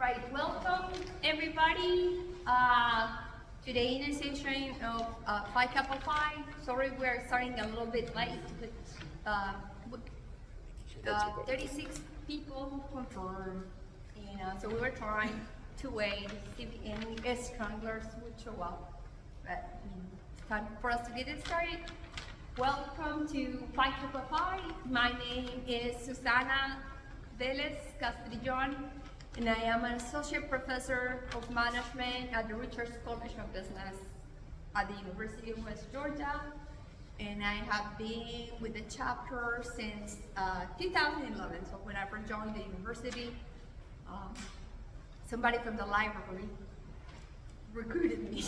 Right, welcome everybody. Today in a session of Phi Kappa Phi. Sorry, we're starting a little bit late, but 36 people confirmed, and so we were trying to wait to see if any stranglers would show up. But it's time for us to get it started. Welcome to Phi Kappa Phi. My name is Susana Velez Castrillon, and I am an associate professor of management at the Richards College of Business at the University of West Georgia. And I have been with the chapter since 2011. So when I first joined the university, somebody from the library recruited me,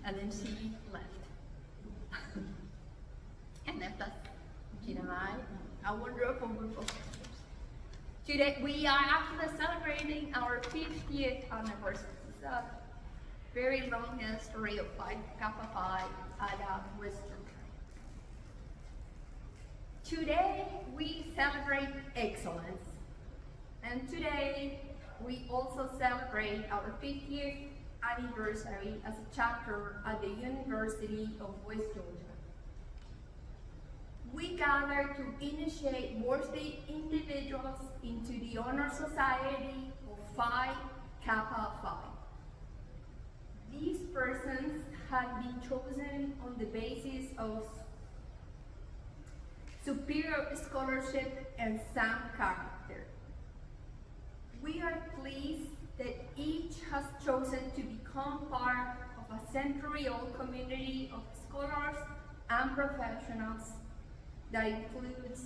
and then she left. And left us, Gina and I, a wonderful group of professors. Today, we are actually celebrating our 50th anniversary. It's a very long history of Phi Kappa Phi at West Georgia. Today, we celebrate excellence. And today, we also celebrate our 50th anniversary as a chapter at the University of West Georgia. We gather to initiate worthy individuals into the honor society of Phi Kappa Phi. These persons have been chosen on the basis of superior scholarship and sound character. We are pleased that each has chosen to become part of a century-old community of scholars and professionals that includes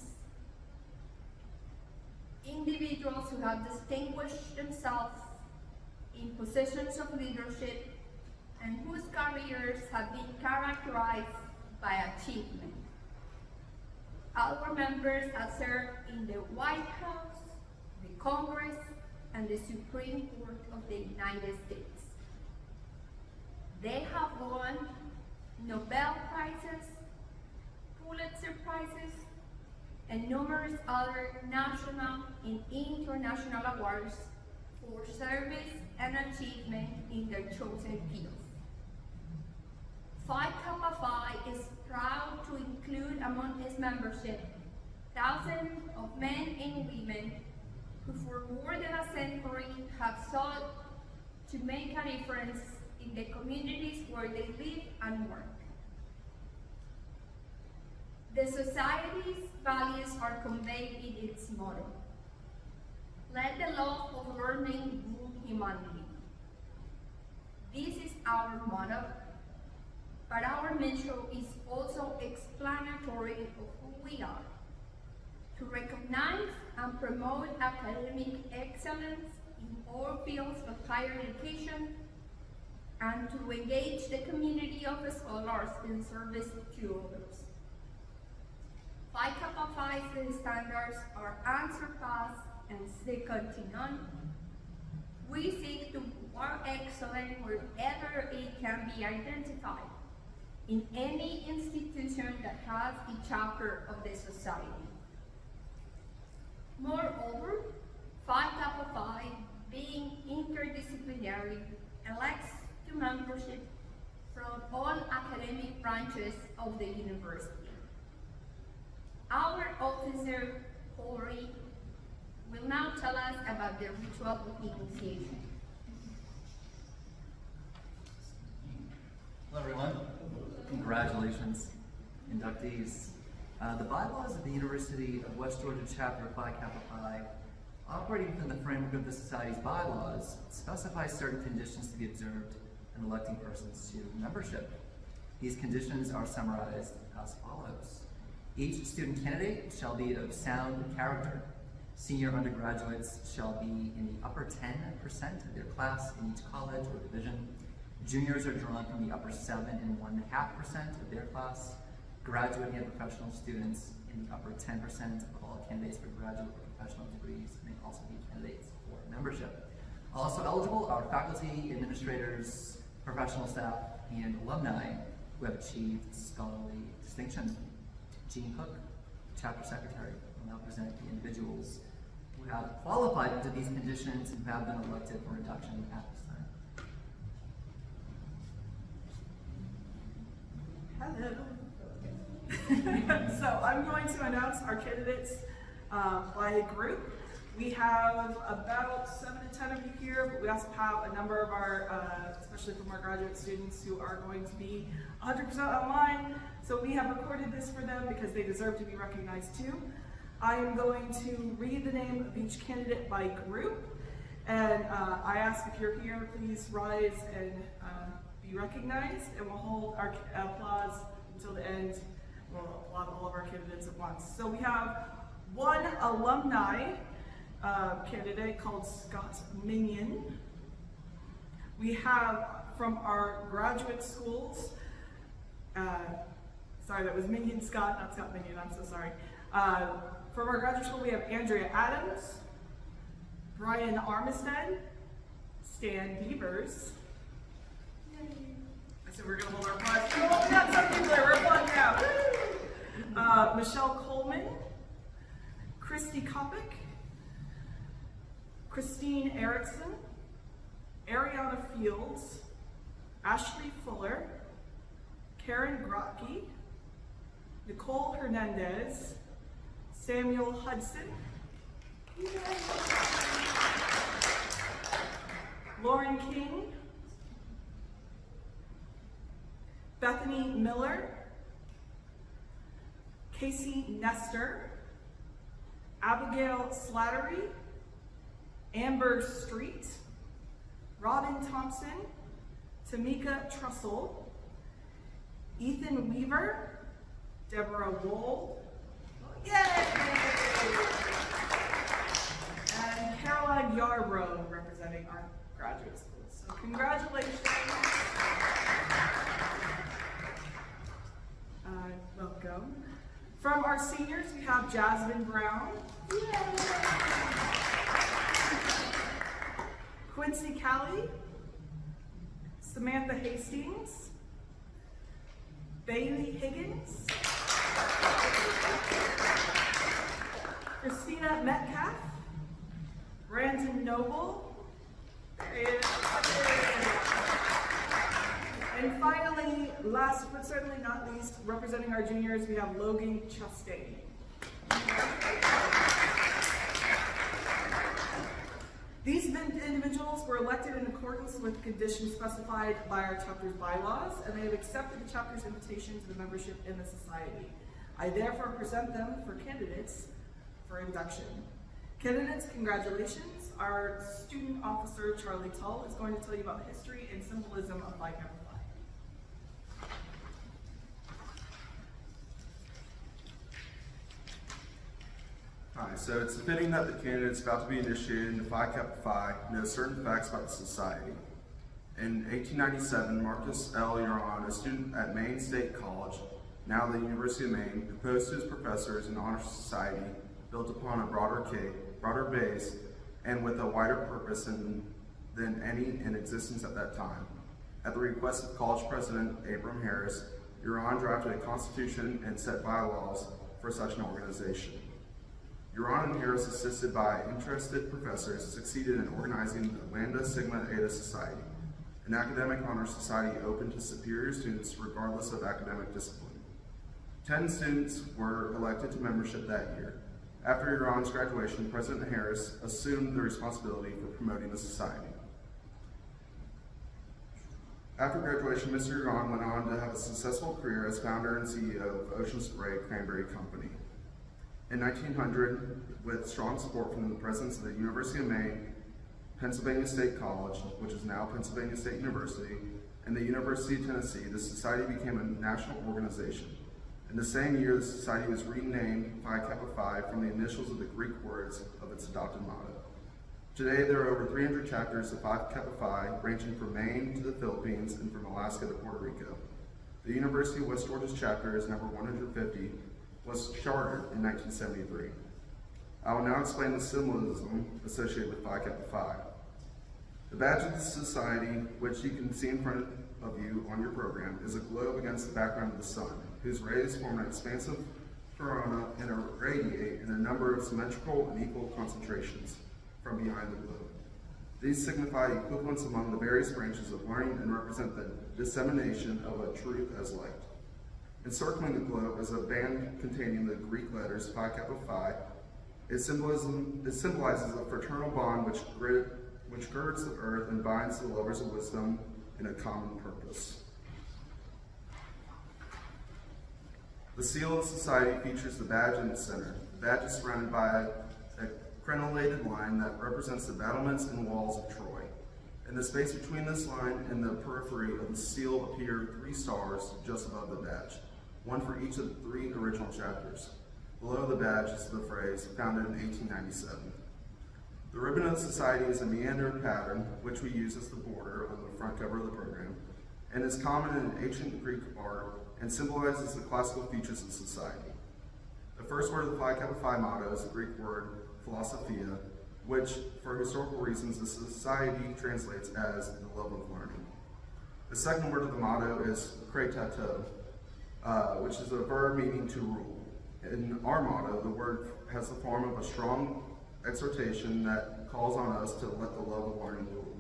individuals who have distinguished themselves in positions of leadership and whose careers have been characterized by achievement. Our members have served in the White House, the Congress, and the Supreme Court of the United States. They have won Nobel Prizes, Pulitzer Prizes, and numerous other national and international awards for service and achievement in their chosen fields. Phi Kappa Phi is proud to include among its membership thousands of men and women who for more than a century have sought to make a difference in the communities where they live and work. The Society's values are conveyed in its motto: let the love of learning rule humanity. This is our motto, but our mission is also explanatory of who we are: to recognize and promote academic excellence in all fields of higher education, and to engage the community of scholars in service to others. Phi Kappa Phi's standards are unsurpassed and second to none. We seek to work excellence wherever it can be identified, in any institution that has a chapter of the society. Moreover, Phi Kappa Phi, being interdisciplinary, elects to membership from all academic branches of the university. Our officer, Corey, will now tell us about the ritual of initiation. Hello everyone. Congratulations, inductees. The bylaws of the University of West Georgia chapter of Phi Kappa Phi, operating within the framework of the Society's bylaws, specify certain conditions to be observed in electing persons to membership. These conditions are summarized as follows. Each student candidate shall be of sound character. Senior undergraduates shall be in the upper 10% of their class in each college or division. Juniors are drawn from the upper 7.5% of their class. Graduate and professional students in the upper 10% of all candidates for graduate or professional degrees may also be candidates for membership. Also eligible are faculty, administrators, professional staff, and alumni who have achieved scholarly distinction. Jean Cook, chapter secretary, will now present the individuals who have qualified to these conditions and have been elected for induction at this time. Hello. So I'm going to announce our candidates by group. We have about 7 to 10 of you here, but we also have a number of our, especially from our graduate students, who are going to be 100% online. So we have recorded this for them because they deserve to be recognized too. I am going to read the name of each candidate by group, and I ask if you're here, please rise and be recognized, and we'll hold our applause until the end. We'll applaud all of our candidates at once. So we have one alumni candidate called Scott Minion. We have from our graduate schools, sorry, that was Minion Scott, not Scott Minion, I'm so sorry. From our graduate school, we have Andrea Adams, Brian Armistead, Stan Beavers. I said we're gonna hold our applause. Oh, we got some people there, we're applauding now. Michelle Coleman, Christy Kopic, Christine Erickson, Ariana Fields, Ashley Fuller, Karen Grotke, Nicole Hernandez, Samuel Hudson, Lauren King, Bethany Miller, Casey Nestor, Abigail Slattery, Amber Street, Robin Thompson, Tamika Trussell, Ethan Weaver, Deborah Wold, yay! And Caroline Yarbrough representing our graduate schools. So congratulations. Welcome. From our seniors, we have Jasmine Brown, Quincy Callie, Samantha Hastings, Bailey Higgins, Christina Metcalf, Brandon Noble, there he is. And finally, last but certainly not least, representing our juniors, we have Logan Chastain. These individuals were elected in accordance with conditions specified by our chapter's bylaws, and they have accepted the chapter's invitation to the membership in the society. I therefore present them for candidates for induction. Candidates, congratulations. Our student officer, Charlie Tull, is going to tell you about the history and symbolism of Phi Kappa Phi. Hi, so it's fitting that the candidates about to be initiated into Phi Kappa Phi know certain facts about the society. In 1897, Marcus L. Uron, a student at Maine State College, now the University of Maine, proposed to his professors an honor society built upon a broader base and with a wider purpose than any in existence at that time. At the request of college president Abram Harris, Uron drafted a constitution and set bylaws for such an organization. Uron and Harris, assisted by interested professors, succeeded in organizing the Lambda Sigma Eta Society, an academic honor society open to superior students regardless of academic discipline. 10 students were elected to membership that year. After Uron's graduation, President Harris assumed the responsibility for promoting the society. After graduation, Mr. Uron went on to have a successful career as founder and CEO of Ocean Spray Cranberry Company. In 1900, with strong support from the presidents of the University of Maine, Pennsylvania State College, which is now Pennsylvania State University, and the University of Tennessee, the society became a national organization. In the same year, the society was renamed Phi Kappa Phi from the initials of the Greek words of its adopted motto. Today, there are over 300 chapters of Phi Kappa Phi, ranging from Maine to the Philippines and from Alaska to Puerto Rico. The University of West Georgia's chapter is number 150, was chartered in 1973. I will now explain the symbolism associated with Phi Kappa Phi. The badge of the society, which you can see in front of you on your program, is a globe against the background of the sun, whose rays form an expansive corona, and irradiate in a number of symmetrical and equal concentrations from behind the globe. These signify equivalence among the various branches of learning and represent the dissemination of a truth as light. Encircling the globe is a band containing the Greek letters Phi Kappa Phi. It symbolizes a fraternal bond which girds the earth and binds the lovers of wisdom in a common purpose. The seal of society features the badge in its center. The badge is surrounded by a crenellated line that represents the battlements and walls of Troy. In the space between this line and the periphery of the seal appear 3 stars just above the badge, one for each of the 3 original chapters. Below the badge is the phrase, founded in 1897. The ribbon of the society is a meandered pattern, which we use as the border on the front cover of the program, and is common in ancient Greek art and symbolizes the classical features of society. The first word of the Phi Kappa Phi motto is the Greek word philosophia, which, for historical reasons, the society translates as the love of learning. The second word of the motto is kretato, which is a verb meaning to rule. In our motto, the word has the form of a strong exhortation that calls on us to let the love of learning rule.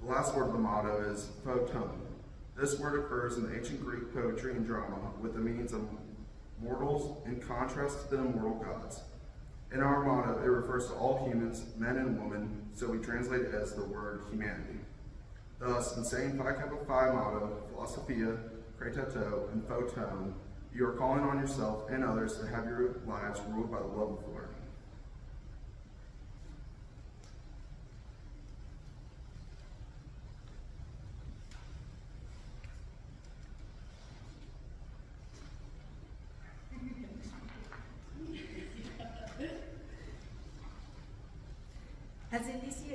The last word of the motto is photon. This word occurs in ancient Greek poetry and drama with the meanings of mortals in contrast to the immortal gods. In our motto, it refers to all humans, men and women, so we translate it as the word humanity. Thus, in saying Phi Kappa Phi motto, philosophia, kretato, and photon, you are calling on yourself and others to have your lives ruled by the love of learning.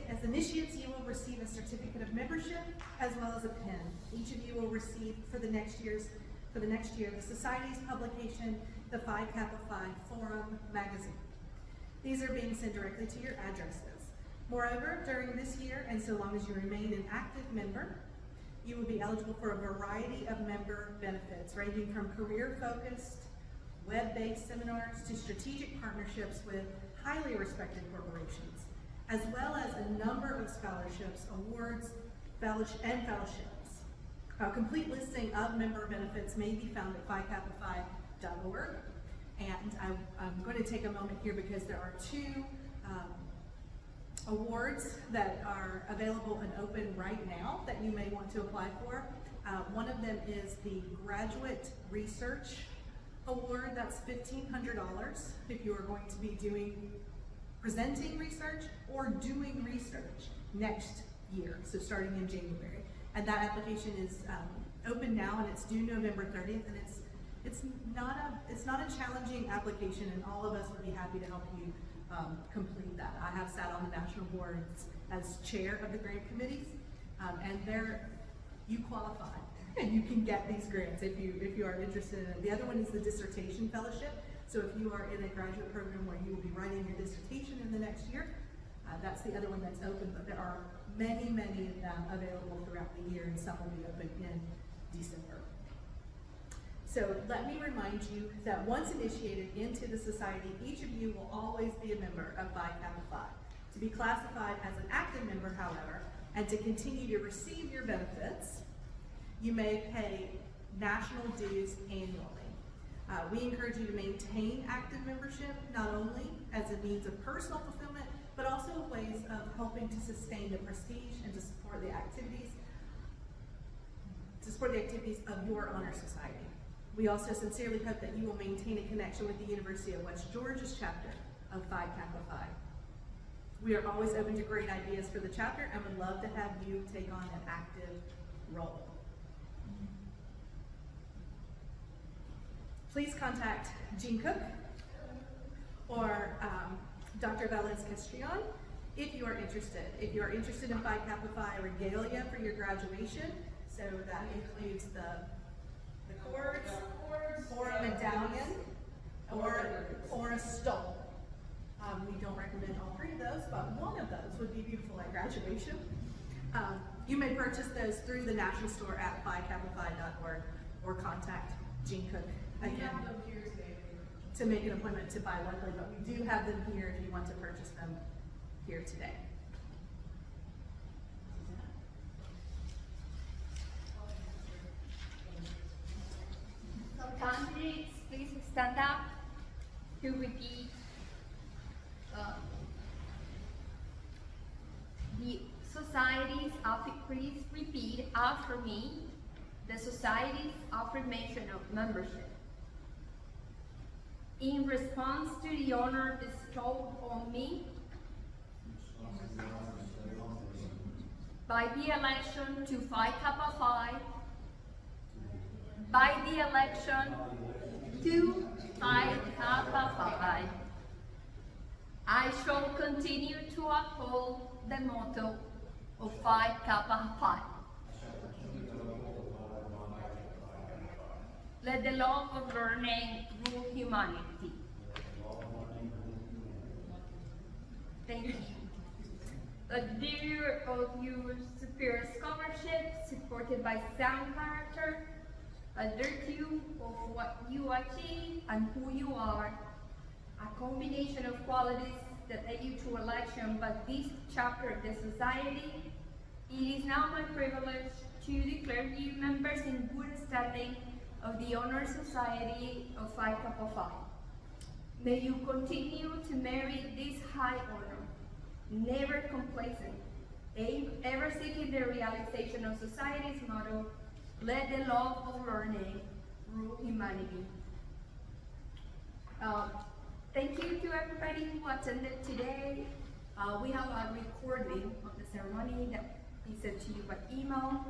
As initiates, you will receive a certificate of membership as well as a pin. Each of you will receive for the next year the Society's publication, the Phi Kappa Phi Forum magazine. These are being sent directly to your addresses. Moreover, during this year, and so long as you remain an active member, you will be eligible for a variety of member benefits, ranging from career-focused, web-based seminars to strategic partnerships with highly respected corporations, as well as a number of scholarships, awards, and fellowships. A complete listing of member benefits may be found at phikappa.org. And I'm going to take a moment here because there are 2 awards that are available and open right now that you may want to apply for. One of them is the Graduate Research Award. That's $1,500 if you are going to be presenting research or doing research next year, so starting in January. And that application is open now, and it's due November 30th, and it's not a challenging application, and all of us would be happy to help you complete that. I have sat on the national boards as chair of the grant committees, and you qualify, and you can get these grants if you are interested in it. The other one is the dissertation fellowship. So if you are in a graduate program where you will be writing your dissertation in the next year, that's the other one that's open, but there are many, many of them available throughout the year, and some will be open in December. So let me remind you that once initiated into the society, each of you will always be a member of Phi Kappa Phi. To be classified as an active member, however, and to continue to receive your benefits, you may pay national dues annually. We encourage you to maintain active membership, not only as a means of personal fulfillment, but also ways of helping to sustain the prestige and to support the activities of your honor society. We also sincerely hope that you will maintain a connection with the University of West Georgia's chapter of Phi Kappa Phi. We are always open to great ideas for the chapter and would love to have you take on an active role. Please contact Jean Cook or Dr. Valens-Castrillon if you are interested. If you are interested in Phi Kappa Phi regalia for your graduation, so that includes the cords, or a medallion, or a stole. We don't recommend all 3 of those, but one of those would be beautiful at graduation. You may purchase those through the national store at phikappa.org or contact Jean Cook again. to make an appointment to buy locally, but we do have them here if you want to purchase them here today. So candidates, please stand up to repeat the society's please repeat after me the society's affirmation of membership. In response to the honor bestowed on me by the election to Phi Kappa Phi, by the election to Phi Kappa Phi, I shall continue to uphold the motto of Phi Kappa Phi. Let the love of learning rule humanity. Thank you. Adhere of your superior scholarship supported by sound character, adhere to of what you achieve and who you are, a combination of qualities that led you to election by this chapter of the society. It is now my privilege to declare you members in good standing of the Honor Society of Phi Kappa Phi. May you continue to merit this high honor, never complacent, ever seeking the realization of society's motto, let the love of learning rule humanity. Thank you to everybody who attended today. We have a recording of the ceremony that we sent to you by email.